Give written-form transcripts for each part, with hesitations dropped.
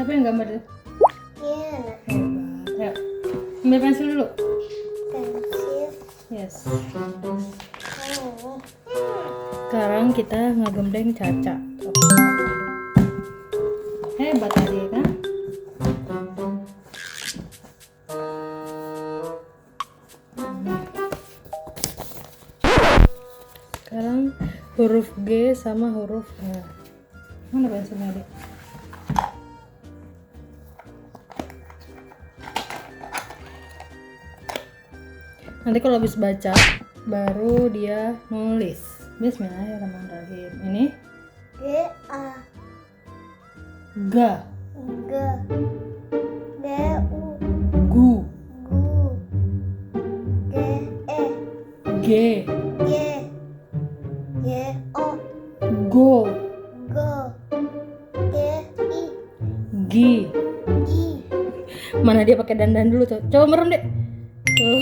Siapa yang gambar itu? Iya. Hebat. Ayo, ambil pensil dulu. Pensil. Yes. Oh. Sekarang kita ngegembleng Caca. Hebat tadi kan? Sekarang huruf G sama huruf H. Mana pensilnya, Dek? Nanti kalau habis baca baru dia nulis. Bismillahirrahmanirrahim. Ini G A ga, G D U gu, Gu G E G, G G O go, Go G I gi. I Mana dia pakai dandan dulu tuh. Coba merem, Dek. Tuh.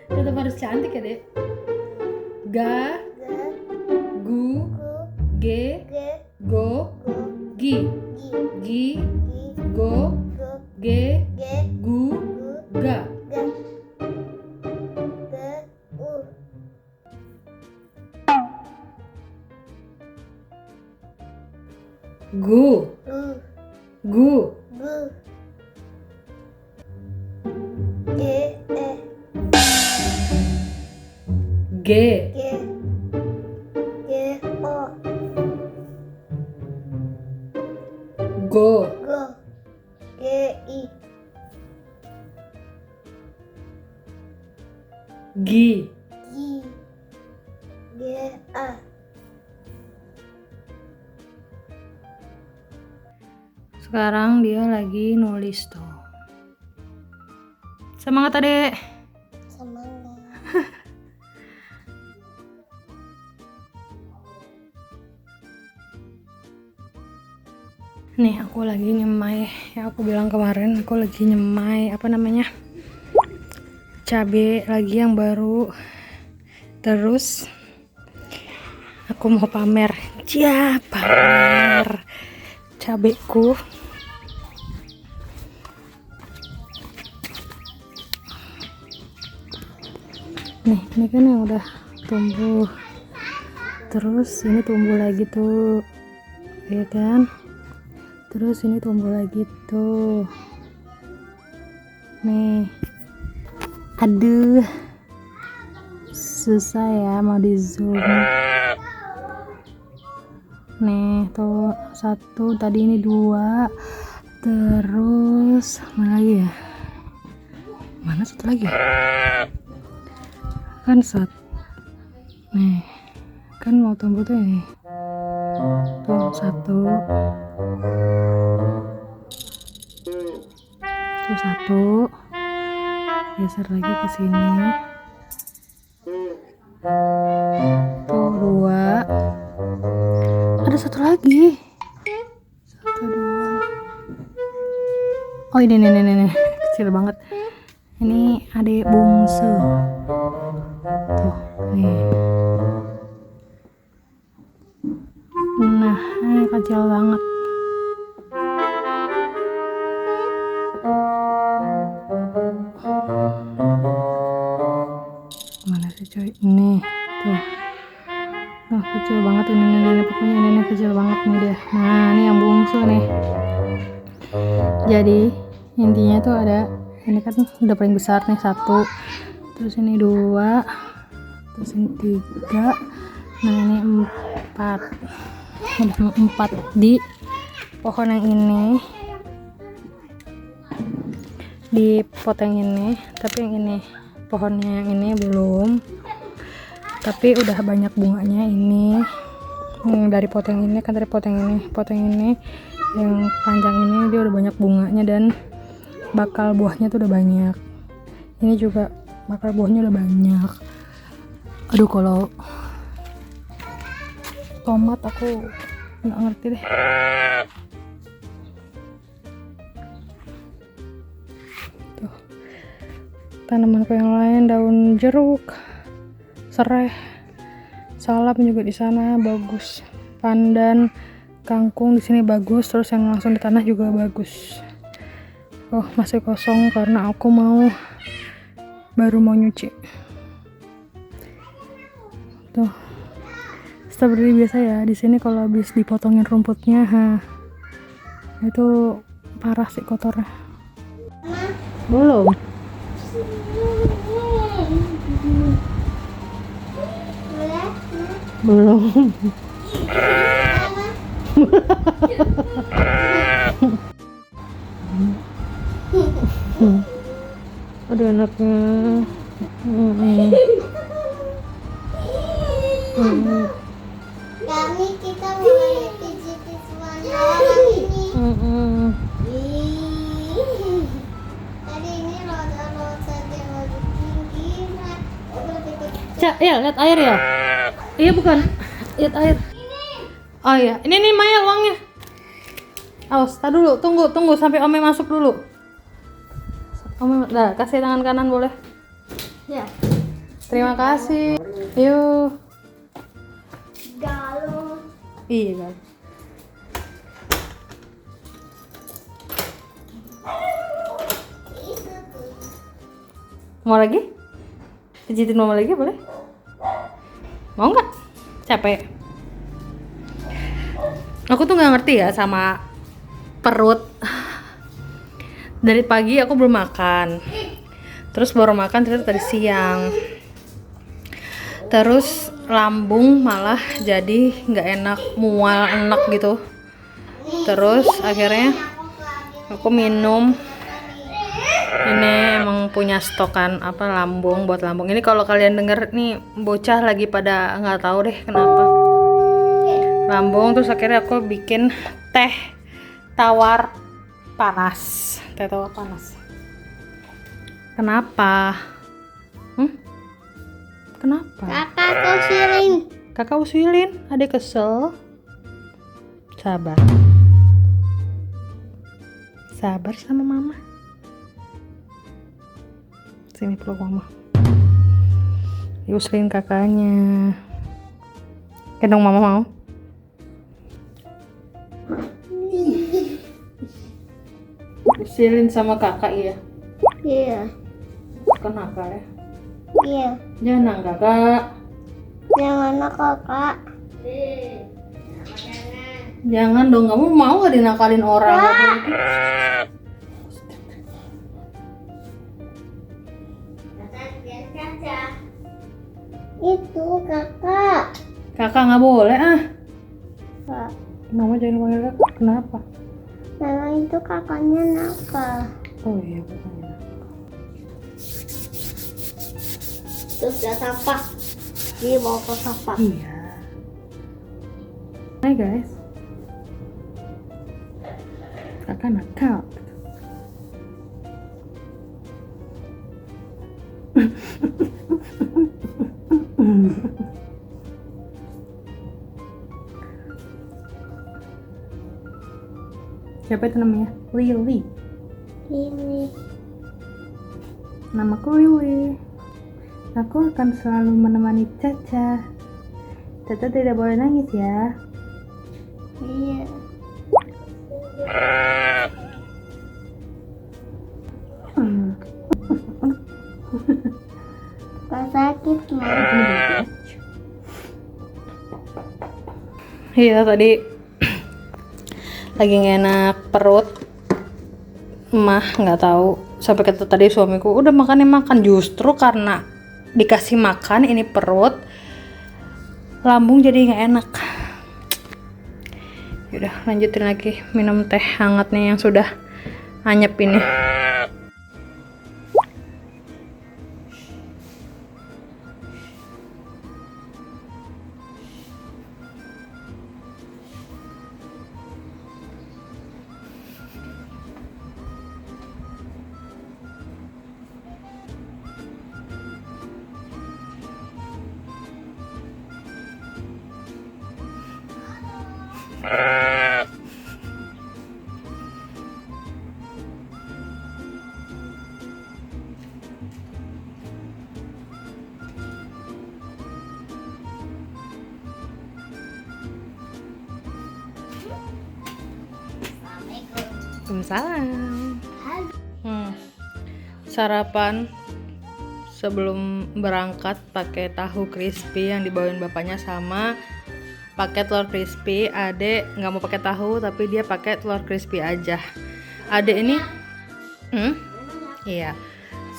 Tetap harus cantik ya, Dek. Ga, G gu, Gu G, G go, Go gi. Gi Gi, Gi go, Go G, G gu, Gu ga. G G U Gu, U gu, Gu G E G, G G O go, Go G I gi. Gi G A Sekarang dia lagi nulis tuh. Semangat, Adek. semangat. Nih aku lagi nyemai, ya aku bilang kemarin aku lagi nyemai apa namanya, cabe lagi yang baru. Terus aku mau pamer, ya pamer cabeku. Nih ini kan yang udah tumbuh, terus ini tumbuh lagi tuh, ya kan? Terus ini tumbuh lagi tuh. Nih. Aduh. Susah ya mau di zoom. Nih, tuh satu, tadi ini dua. Terus mana lagi ya? Mana satu lagi? Kan satu. Nih. Kan mau tumbuh tuh ini. Tuh satu. Tuh satu, geser lagi ke sini. Tuh dua, ada satu lagi. Satu dua. Oh ini kecil banget. Ini adik bungsu. Tuh nih. Nah ini kecil banget. Mana sih coy, ini tuh kecil banget ini pokoknya ini kecil banget nih dia. Nah ini yang bungsu nih. Jadi intinya tuh ada, ini kan udah paling besar nih satu, terus ini dua, terus ini tiga, nah ini empat. Udah empat di pohon yang ini, di pot yang ini. Tapi yang ini, pohonnya yang ini belum, tapi udah banyak bunganya ini. Dari pot yang ini kan, dari pot yang ini yang panjang ini dia udah banyak bunganya dan bakal buahnya tuh udah banyak. Ini juga bakal buahnya udah banyak. Aduh kalau tomat aku nggak ngerti deh. Tuh tanamanku yang lain, daun jeruk, serai, salam juga di sana bagus, pandan, kangkung di sini bagus, terus yang langsung di tanah juga bagus. Oh, masih kosong karena aku baru mau nyuci. Tuh. Seperti biasa ya, di sini kalau habis dipotongin rumputnya, itu parah sih kotornya. Belum. Belum. Aduh enaknya. Kami kita mulai pijit-pijitan orang ini. Tadi ini roda-roda di pinggiran. Cak, ya lihat air ya. Iya bukan, lihat air. Oh iya, ini nih Maya uangnya. Awas, tar dulu, tunggu sampai Ome masuk dulu. Ome, dah kasih tangan kanan boleh. Ya. Terima kasih. Yuk. Galon. Iya kan. Itu tuh. Mau lagi? Pijitin mama lagi boleh? Mau nggak? Capek. Aku tuh nggak ngerti ya sama perut. Dari pagi aku belum makan. Terus baru makan ternyata tadi siang. Terus lambung malah jadi nggak enak, mual, enak gitu. Terus akhirnya aku minum. Ini emang punya stokan apa lambung, buat lambung. Ini kalau kalian denger nih bocah lagi pada nggak tahu deh kenapa lambung. Terus akhirnya aku bikin teh tawar panas. Teh tawar panas. Kenapa? Kenapa? Kakak kau siring. Kakak usulin, adek kesel. Sabar. Sabar sama mama. Sini peluk mama. Diusulin kakaknya. Gendong mama mau? Usilin sama kakak ya. Iya. Kenapa ya? Iya. Jangan kakak. Yang mana kakak? Jangan dong, kamu mau gak dinakalin orang? Itu kakak. Kakak nggak boleh ah. Kak. Mama jangan panggil kakak. Kenapa? Memang itu kakaknya nakal. Oh iya bukannya. Terus dia sampah. Dia bawa ke sampah. Iya. Hai guys. Kakak nakal. Siapa itu namanya? Lily. Ini. Namaku Lily. Aku akan selalu menemani Caca. Caca tidak boleh nangis ya. Iya. Kak sakit mah. Iya tadi lagi nggak enak perut, mah nggak tahu sampai kata tadi suamiku udah makan justru karena dikasih makan ini perut lambung jadi nggak enak. Yaudah lanjutin lagi minum teh hangatnya yang sudah anyep ini. Waalaikumsalam. Sarapan sebelum berangkat pakai tahu crispy yang dibawain bapaknya sama pakai telur crispy. Adek nggak mau pakai tahu tapi dia pakai telur crispy aja. Adek ini, iya.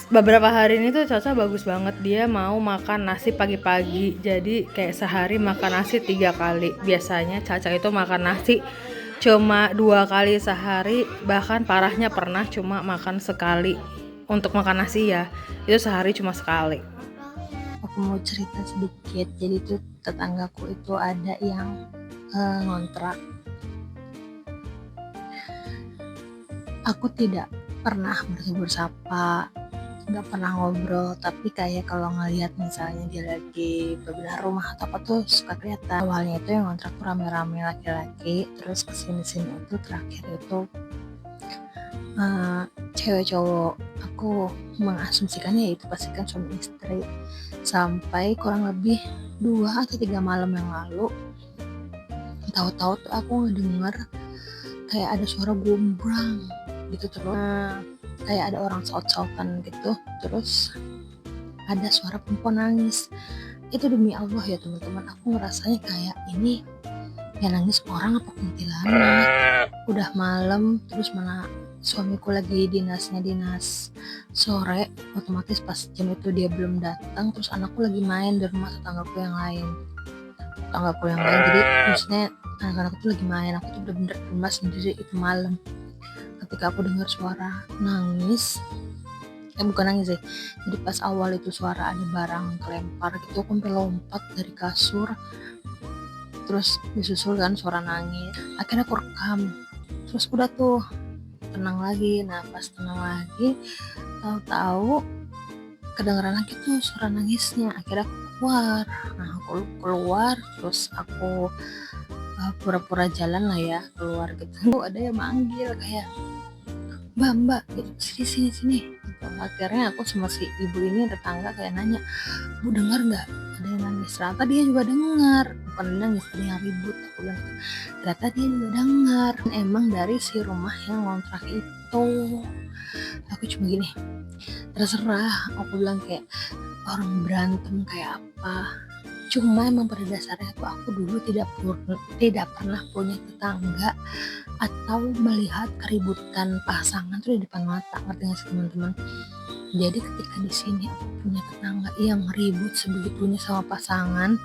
Beberapa hari ini tuh Caca bagus banget, dia mau makan nasi pagi-pagi. Jadi kayak sehari makan nasi 3 kali. Biasanya Caca itu makan nasi cuma 2 kali sehari, bahkan parahnya pernah cuma makan sekali. Untuk makan nasi ya, itu sehari cuma sekali. Aku mau cerita sedikit. Jadi tuh tetanggaku itu ada yang ngontrak. Aku tidak pernah bertegur sapa, nggak pernah ngobrol, tapi kayak kalau ngelihat misalnya dia lagi bebenah rumah atau apa tuh suka kelihatan. Awalnya itu yang ngontrak tuh rame-rame laki-laki, terus kesini-sini itu terakhir itu cewek cowok. Aku mengasumsikannya itu pasti kan suami istri. Sampai kurang lebih 2 atau 3 malam yang lalu, tahu-tahu tuh aku ngedenger kayak ada suara gombrang gitu, terus kayak ada orang saut-sautan gitu, terus ada suara perempuan nangis. Itu demi Allah ya teman-teman, aku ngerasanya kayak ini yang nangis orang apa kuntilanak. Udah malam, terus mana suamiku lagi dinas sore, otomatis pas jam itu dia belum datang, terus anakku lagi main di rumah tetanggaku yang lain. Jadi maksudnya anak-anak itu lagi main, aku tuh bener-bener di rumah sendiri itu malam. Ketika aku dengar suara nangis, bukan nangis sih, jadi pas awal itu suara ada barang kelempar gitu, aku sampai lompat dari kasur, terus disusul kan suara nangis. Akhirnya aku rekam, terus udah tuh tenang lagi. Nah pas tenang lagi, tahu-tahu kedengeran lagi tuh suara nangisnya. Akhirnya aku keluar. Nah aku keluar, terus aku pura-pura jalan lah ya keluar gitu. Ada yang manggil kayak mbak gitu, sini gitu. Akhirnya aku sama si ibu ini tetangga kayak nanya, bu dengar nggak ada yang nangis? Ternyata dia juga dengar, bukan nangis, ada yang ribut. Aku bilang ternyata dia juga dengar, emang dari si rumah yang ngontrak itu. Aku cuma gini, terserah, aku bilang kayak orang berantem kayak apa. Cuma emang pada dasarnya tuh aku dulu tidak pernah punya tetangga atau melihat keributan pasangan tuh di depan mata, ngerti nggak sih teman-teman? Jadi ketika di sini aku punya tetangga yang ribut sebegitunya sama pasangan,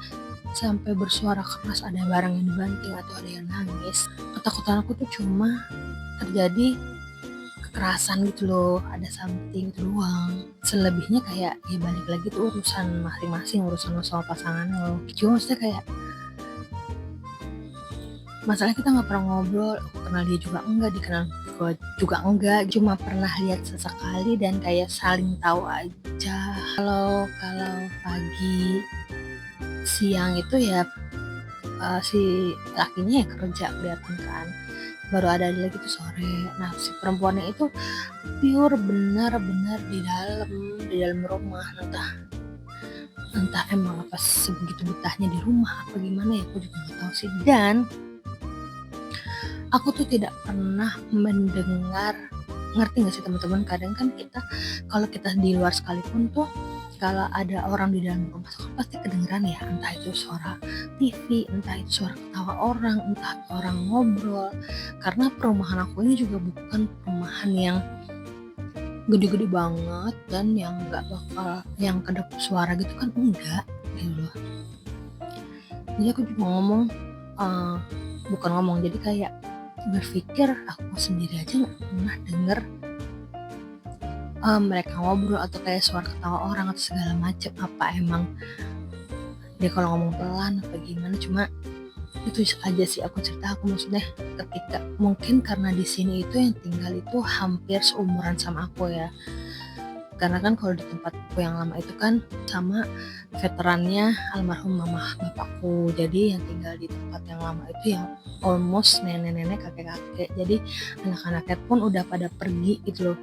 sampai bersuara keras, ada barang yang dibanting atau ada yang nangis, ketakutan aku tuh cuma terjadi kekerasan gitu loh, ada something itu doang. Selebihnya kayak ya balik lagi tuh urusan masing-masing, urusan lo sama pasangan lo. Cuma maksudnya kayak masalah kita nggak pernah ngobrol, aku kenal dia juga enggak, dikenal gue juga enggak, cuma pernah lihat sesekali dan kayak saling tahu aja. Kalau pagi siang itu ya si lakinya ya kerja kelihatan kan, baru ada lagi tuh sore. Nah si perempuannya itu pure benar-benar di dalam rumah, entah emang apa sebegitu betahnya di rumah apa gimana ya, aku juga nggak tahu sih. Dan aku tuh tidak pernah mendengar, ngerti nggak sih teman-teman, kadang kan kita kalau kita di luar sekalipun tuh kalau ada orang di dalam rumah tuh pasti kedengeran ya, entah itu suara TV, entah itu suara ketawa orang, entah orang ngobrol. Karena perumahan aku ini juga bukan perumahan yang gede-gede banget dan yang nggak bakal yang kedap suara gitu kan, enggak gitu loh. Jadi aku juga jadi kayak berpikir aku sendiri aja nggak pernah denger mereka ngobrol atau kayak suara ketawa orang atau segala macam. Apa emang dia kalau ngomong pelan apa gimana? Cuma itu aja sih aku cerita. Aku maksudnya ketika mungkin karena di sini itu yang tinggal itu hampir seumuran sama aku ya, karena kan kalau di tempatku yang lama itu kan sama veterannya almarhum mama bapakku, jadi yang tinggal di tempat yang lama itu yang almost nenek-nenek kakek-kakek, jadi anak-anaknya pun udah pada pergi gitu loh,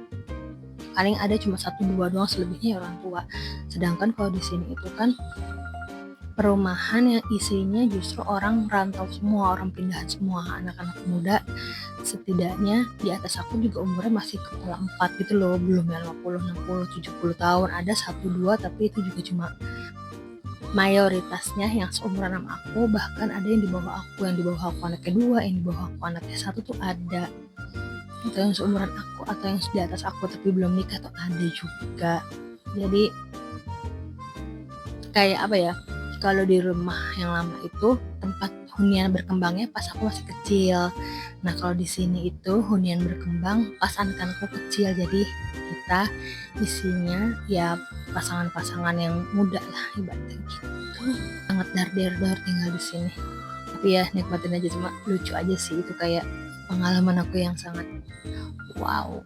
paling ada cuma 1-2 doang, selebihnya ya orang tua. Sedangkan kalau di sini itu kan perumahan yang isinya justru orang rantau semua, orang pindahan semua, anak-anak muda. Setidaknya di atas aku juga umurnya masih kepala 4 gitu loh, belum yang 50, 60, 70 tahun. Ada 1-2 tapi itu juga cuma mayoritasnya yang seumuran sama aku. Bahkan ada yang di bawah aku, yang di bawah aku anak kedua, yang di bawah aku anaknya 1 tuh ada. Atau yang seumuran aku atau yang di atas aku tapi belum nikah tuh ada juga. Jadi kayak apa ya, kalau di rumah yang lama itu tempat hunian berkembangnya pas aku masih kecil. Nah kalau di sini itu hunian berkembang pas anak-anakku kecil, jadi kita isinya ya pasangan-pasangan yang muda lah ibaratnya gitu. Sangat dar tinggal di sini. Tapi ya nikmatin aja, cuma lucu aja sih, itu kayak pengalaman aku yang sangat wow.